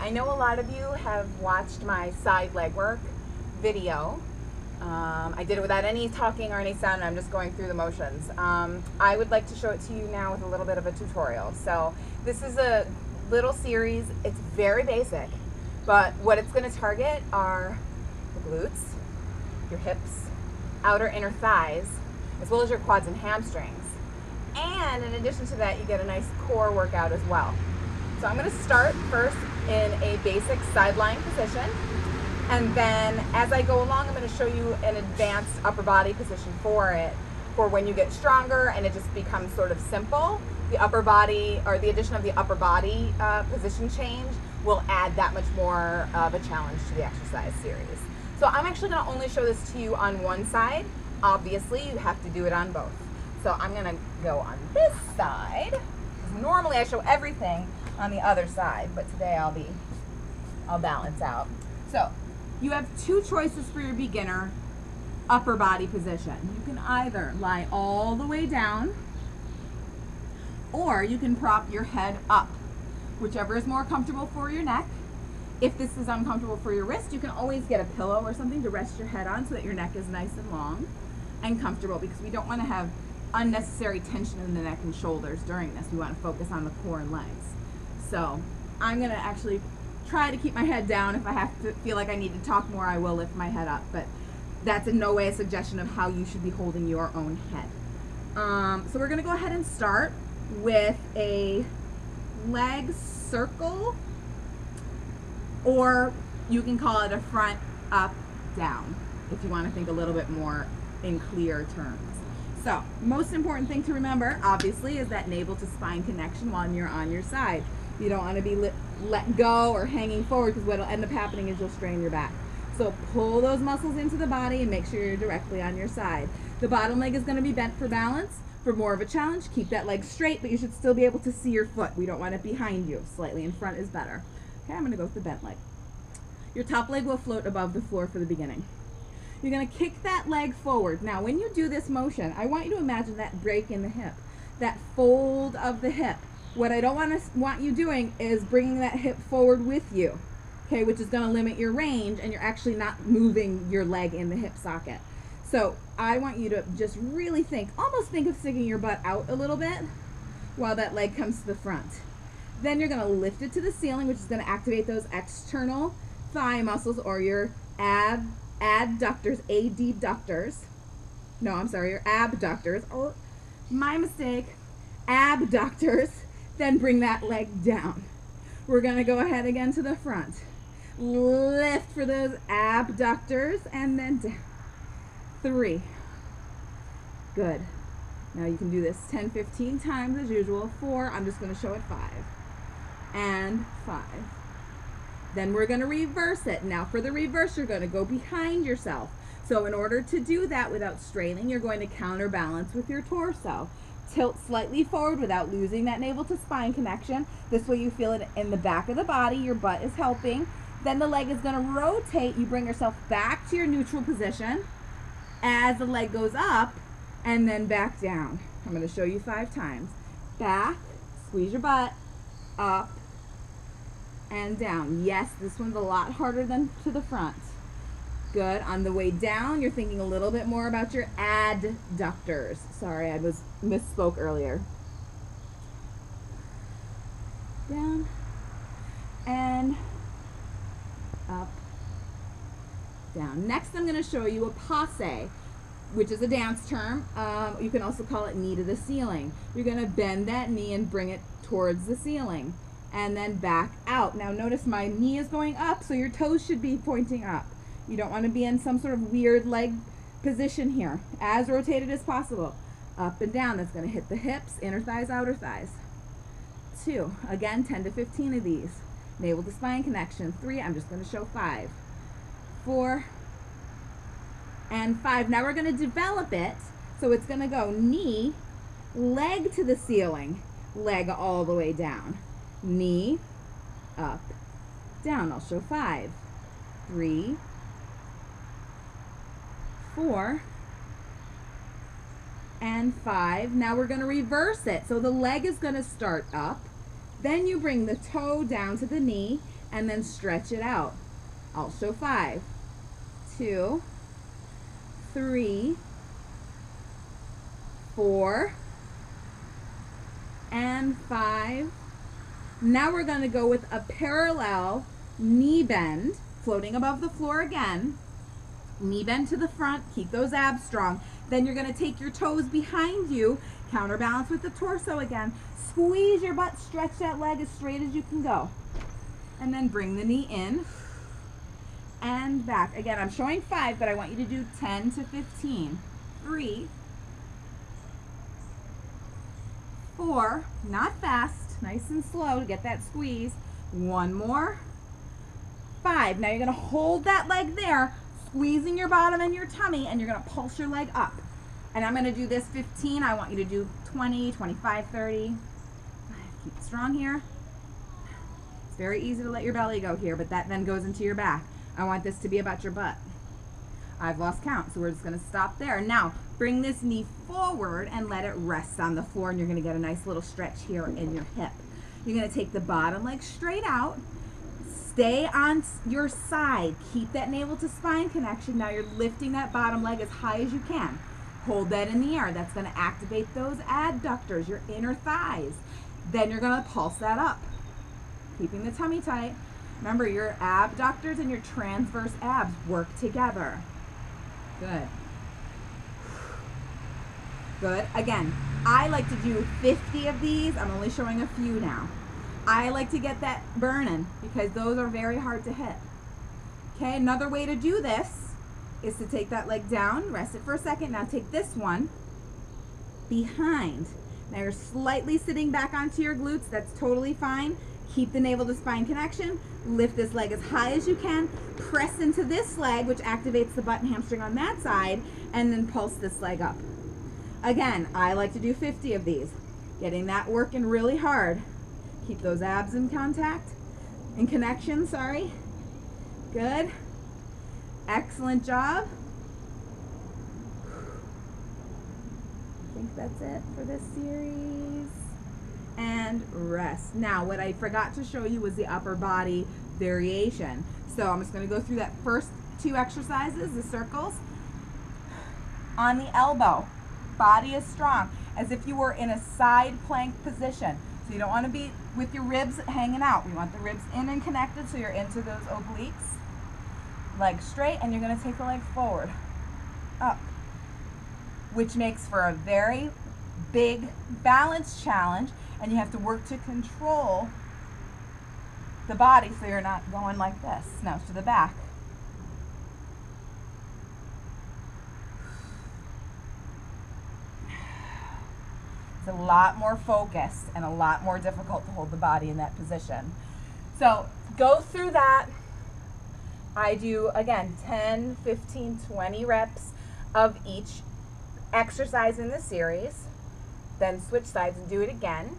I know a lot of you have watched my side leg work video. I did it without any talking or any sound. I'm just going through the motions. I would like to show it to you now with a little bit of a tutorial. So this is a little series. It's very basic, but what it's going to target are the glutes, your hips, outer inner thighs, as well as your quads and hamstrings. And in addition to that, you get a nice core workout as well. So I'm going to start first in a basic side lying position. And then as I go along, I'm going to show you an advanced upper body position for it, for when you get stronger and it just becomes sort of simple. The upper body, or the addition of the upper body position change, will add that much more of a challenge to the exercise series. So I'm actually going to only show this to you on one side. Obviously, you have to do it on both. So I'm going to go on this side. Normally I show everything on the other side, but today I'll balance out. So you have two choices for your beginner upper body position. You can either lie all the way down, or you can prop your head up, whichever is more comfortable for your neck. If this is uncomfortable for your wrist, you can always get a pillow or something to rest your head on so that your neck is nice and long and comfortable, because we don't want to have unnecessary tension in the neck and shoulders during this. We want to focus on the core and legs. So I'm going to actually try to keep my head down. If I have to feel like I need to talk more, I will lift my head up, but that's in no way a suggestion of how you should be holding your own head. So we're going to go ahead and start with a leg circle, or you can call it a front up down if you want to think a little bit more in clear terms. So most important thing to remember, obviously, is that navel to spine connection while you're on your side. You don't want to be let go or hanging forward, because what will end up happening is you'll strain your back. So pull those muscles into the body and make sure you're directly on your side. The bottom leg is going to be bent for balance. For more of a challenge, keep that leg straight, but you should still be able to see your foot. We don't want it behind you. Slightly in front is better. Okay, I'm going to go with the bent leg. Your top leg will float above the floor for the beginning. You're going to kick that leg forward. Now, when you do this motion, I want you to imagine that break in the hip, that fold of the hip. What I don't want you doing is bringing that hip forward with you, okay, which is going to limit your range, and you're actually not moving your leg in the hip socket. So I want you to just really think, almost think of sticking your butt out a little bit while that leg comes to the front. Then you're going to lift it to the ceiling, which is going to activate those external thigh muscles, or your adductors, adductors. No, I'm sorry, your abductors. Oh, my mistake. Abductors. Then bring that leg down. We're going to go ahead again to the front. Lift for those abductors, and then down. 3. Good. Now you can do this 10, 15 times as usual. 4, I'm just going to show it 5. And 5. Then we're going to reverse it. Now for the reverse, you're going to go behind yourself. So in order to do that without straining, you're going to counterbalance with your torso. Tilt slightly forward without losing that navel to spine connection. This way you feel it in the back of the body. Your butt is helping. Then the leg is going to rotate. You bring yourself back to your neutral position as the leg goes up, and then back down. I'm going to show you 5 times. Back, squeeze your butt, up, and down. Yes, this one's a lot harder than to the front. Good. On the way down, you're thinking a little bit more about your adductors. Sorry, I misspoke earlier. Down and up, down. Next, I'm going to show you a passe, which is a dance term. You can also call it knee to the ceiling. You're going to bend that knee and bring it towards the ceiling, and then back out. Now notice my knee is going up, so your toes should be pointing up. You don't want to be in some sort of weird leg position here. As rotated as possible. Up and down. That's going to hit the hips, inner thighs, outer thighs. 2. Again, 10 to 15 of these. Navel to spine connection. 3. I'm just going to show 5. 4. And 5. Now we're going to develop it. So it's going to go knee, leg to the ceiling, leg all the way down. Knee, up, down. I'll show 5. 3, 4, and 5. Now we're going to reverse it. So the leg is going to start up. Then you bring the toe down to the knee. and then stretch it out. I'll show 5, 2, 3, 4, and 5. Now we're going to go with a parallel knee bend, floating above the floor again. Knee bend to the front, keep those abs strong. Then you're going to take your toes behind you, counterbalance with the torso again. Squeeze your butt, stretch that leg as straight as you can go. And then bring the knee in and back. Again, I'm showing 5, but I want you to do 10 to 15. 3, 4, not fast, nice and slow to get that squeeze. 1 more. 5. Now you're going to hold that leg there, squeezing your bottom and your tummy, and you're going to pulse your leg up. And I'm going to do this 15. I want you to do 20, 25, 30. Keep it strong here. It's very easy to let your belly go here, but that then goes into your back. I want this to be about your butt. I've lost count, so we're just going to stop there. Now, bring this knee forward and let it rest on the floor, and you're going to get a nice little stretch here in your hip. You're going to take the bottom leg straight out. Stay on your side. Keep that navel to spine connection. Now you're lifting that bottom leg as high as you can. Hold that in the air. That's going to activate those adductors, your inner thighs. Then you're going to pulse that up, keeping the tummy tight. Remember, your abductors and your transverse abs work together. Good. Good. Again, I like to do 50 of these. I'm only showing a few now. I like to get that burning because those are very hard to hit. Okay, another way to do this is to take that leg down, rest it for a second. Now take this one behind. Now you're slightly sitting back onto your glutes. That's totally fine. Keep the navel to spine connection. Lift this leg as high as you can. Press into this leg, which activates the butt and hamstring on that side, and then pulse this leg up. Again, I like to do 50 of these. Getting that working really hard. Keep those abs in contact, in connection, sorry. Good. Excellent job. I think that's it for this series. And rest. Now, what I forgot to show you was the upper body variation. So I'm just going to go through that first 2 exercises, the circles. On the elbow, body is strong, as if you were in a side plank position. So you don't want to be with your ribs hanging out. We want the ribs in and connected so you're into those obliques. Leg straight, and you're going to take the leg forward, up, which makes for a very big balance challenge, and you have to work to control the body so you're not going like this. Now to the back. It's a lot more focused and a lot more difficult to hold the body in that position. So go through that. I do, again, 10, 15, 20 reps of each exercise in the series. Then switch sides and do it again.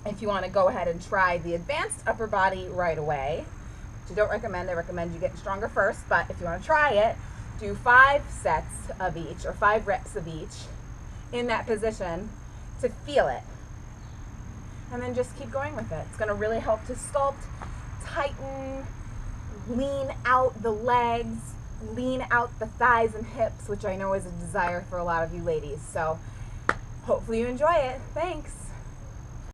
If you want to go ahead and try the advanced upper body right away, which I don't recommend. I recommend you get stronger first, but if you want to try it, do 5 sets of each, or 5 reps of each in that position to feel it. And then just keep going with it. It's going to really help to sculpt, tighten, lean out the legs, lean out the thighs and hips, which I know is a desire for a lot of you ladies. So hopefully you enjoy it. Thanks.